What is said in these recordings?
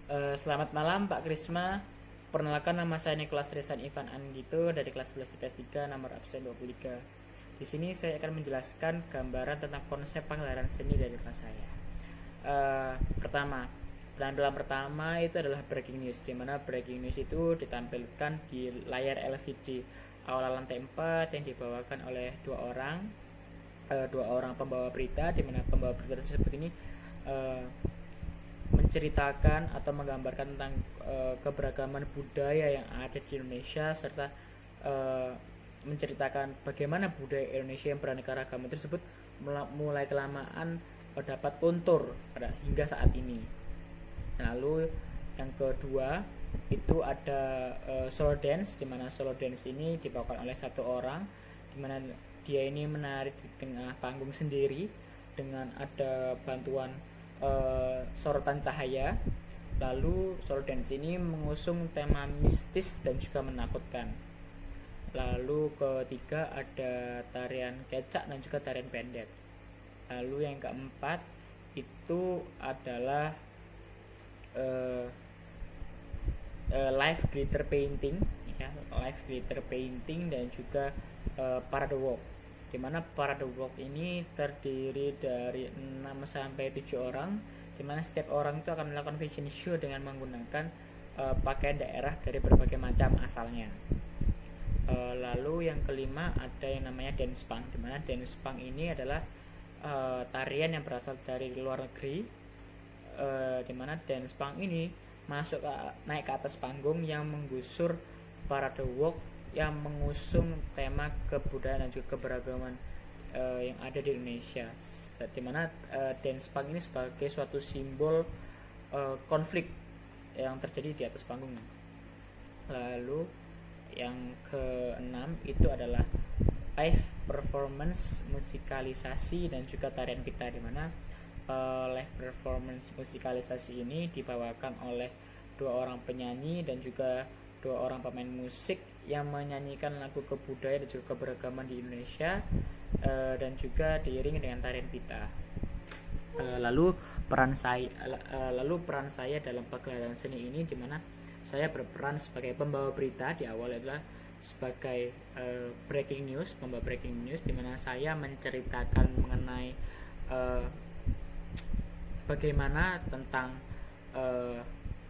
Selamat malam Pak Krisma. Perkenalkan, nama saya Nicholas Tresan Ivan Andito dari kelas 11 IPS 3 nomor absen 23. Di sini saya akan menjelaskan gambaran tentang konsep pagelaran seni dari kelas saya. Pertama, penampilan pertama itu adalah breaking news, di mana breaking news itu ditampilkan di layar LCD awal lantai 4 yang dibawakan oleh dua orang pembawa berita, di mana pembawa berita tersebut ini menceritakan atau menggambarkan tentang keberagaman budaya yang ada di Indonesia, serta menceritakan bagaimana budaya Indonesia yang beraneka ragam tersebut mulai kelamaan dapat luntur hingga saat ini. Lalu yang kedua itu ada solo dance, di mana solo dance ini dibawakan oleh satu orang, di mana dia ini menari di tengah panggung sendiri dengan ada bantuan sorotan cahaya. Lalu solo dance ini mengusung tema mistis dan juga menakutkan. Lalu ketiga ada tarian kecak dan juga tarian pendet. Lalu yang keempat itu adalah live glitter painting, ya, live glitter painting dan juga parade walk, dimana parade walk ini terdiri dari 6 sampai 7 orang, dimana setiap orang itu akan melakukan fashion show dengan menggunakan pakaian daerah dari berbagai macam asalnya. Lalu yang kelima ada yang namanya dance punk, dimana dance punk ini adalah tarian yang berasal dari luar negeri, dimana dance punk ini naik ke atas panggung yang menggusur parade walk yang mengusung tema kebudayaan dan juga keberagaman yang ada di Indonesia, dimana dance punk ini sebagai suatu simbol konflik yang terjadi di atas panggung. Lalu yang keenam itu adalah live performance musikalisasi dan juga tarian pita, dimana live performance musikalisasi ini dibawakan oleh 2 orang penyanyi dan juga 2 orang pemain musik yang menyanyikan lagu kebudayaan dan juga keberagaman di Indonesia, dan juga diiringi dengan tarian pita. Lalu peran saya dalam pagelaran seni ini, di mana saya berperan sebagai pembawa berita. Di awal adalah sebagai breaking news, pembawa breaking news, di mana saya menceritakan mengenai bagaimana tentang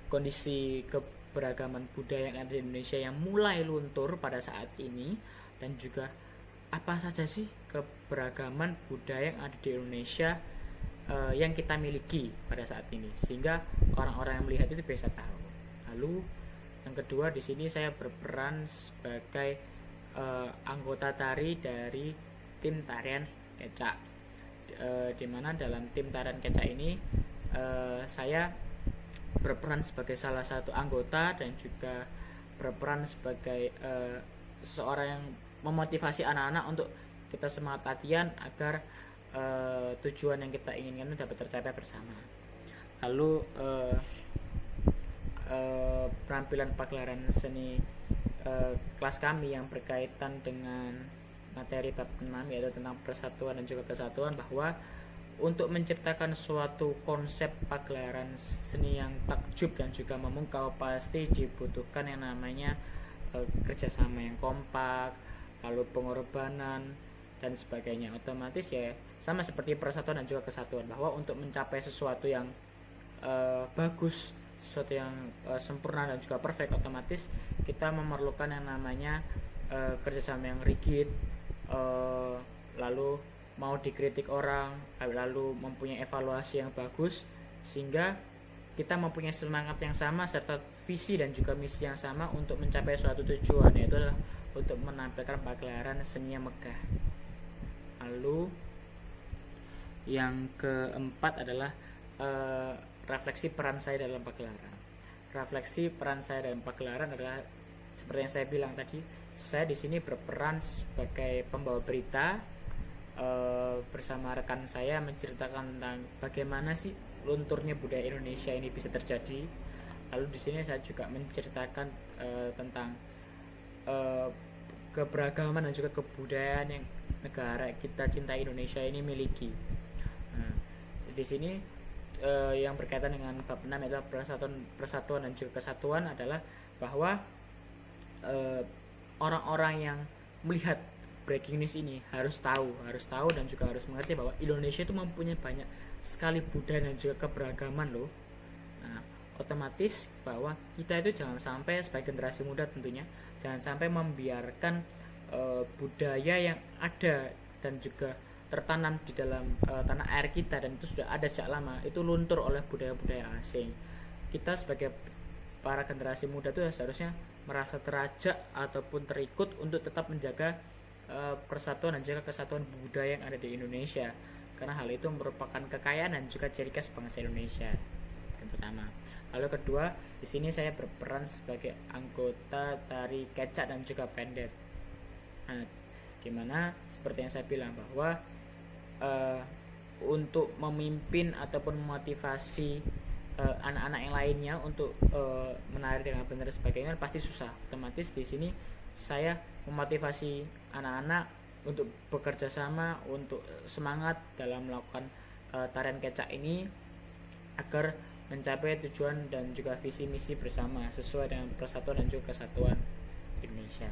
kondisi keberagaman budaya yang ada di Indonesia yang mulai luntur pada saat ini, dan juga apa saja sih keberagaman budaya yang ada di Indonesia yang kita miliki pada saat ini, sehingga orang-orang yang melihat itu bisa tahu. Lalu yang kedua, di sini saya berperan sebagai anggota tari dari tim tarian kecak, di mana dalam tim tarian kecak ini saya berperan sebagai salah satu anggota dan juga berperan sebagai seseorang yang memotivasi anak-anak untuk kita semangat latihan agar tujuan yang kita inginkan itu dapat tercapai bersama. Lalu penampilan pagelaran seni kelas kami yang berkaitan dengan materi bab 6, yaitu tentang persatuan dan juga kesatuan, bahwa untuk menciptakan suatu konsep pagelaran seni yang takjub dan juga memukau pasti dibutuhkan yang namanya kerjasama yang kompak, lalu pengorbanan dan sebagainya. Otomatis ya sama seperti persatuan dan juga kesatuan, bahwa untuk mencapai sesuatu yang bagus, sesuatu yang sempurna dan juga perfect, otomatis kita memerlukan yang namanya kerjasama yang rigid, lalu mau dikritik orang, lalu mempunyai evaluasi yang bagus, sehingga kita mempunyai semangat yang sama serta visi dan juga misi yang sama untuk mencapai suatu tujuan, yaitu adalah untuk menampilkan pagelaran seni yang megah. Lalu yang keempat adalah refleksi peran saya dalam pagelaran. Refleksi peran saya dalam pagelaran adalah seperti yang saya bilang tadi, saya di sini berperan sebagai pembawa berita bersama rekan saya menceritakan tentang bagaimana sih lunturnya budaya Indonesia ini bisa terjadi. Lalu di sini saya juga menceritakan tentang keberagaman dan juga kebudayaan yang negara kita cinta Indonesia ini miliki. Nah, di sini yang berkaitan dengan bab 6 yaitu persatuan dan juga kesatuan adalah bahwa orang-orang yang melihat breaking news ini harus tahu dan juga harus mengerti bahwa Indonesia itu mempunyai banyak sekali budaya dan juga keberagaman loh. Nah, otomatis bahwa kita itu jangan sampai sebagai generasi muda tentunya jangan sampai membiarkan budaya yang ada dan juga tertanam di dalam tanah air kita dan itu sudah ada sejak lama itu luntur oleh budaya-budaya asing. Kita sebagai para generasi muda itu seharusnya merasa terajak ataupun terikut untuk tetap menjaga persatuan dan juga kesatuan budaya yang ada di Indonesia karena hal itu merupakan kekayaan dan juga ciri khas bangsa Indonesia yang pertama. Lalu kedua, di sini saya berperan sebagai anggota tari kecak dan juga pendet. Nah, dimana seperti yang saya bilang bahwa untuk memimpin ataupun memotivasi anak-anak yang lainnya untuk menari dengan benar sebagainya pasti susah. Otomatis di sini saya memotivasi anak-anak untuk bekerja sama, untuk semangat dalam melakukan tarian kecak ini agar mencapai tujuan dan juga visi misi bersama sesuai dengan persatuan dan juga kesatuan Indonesia.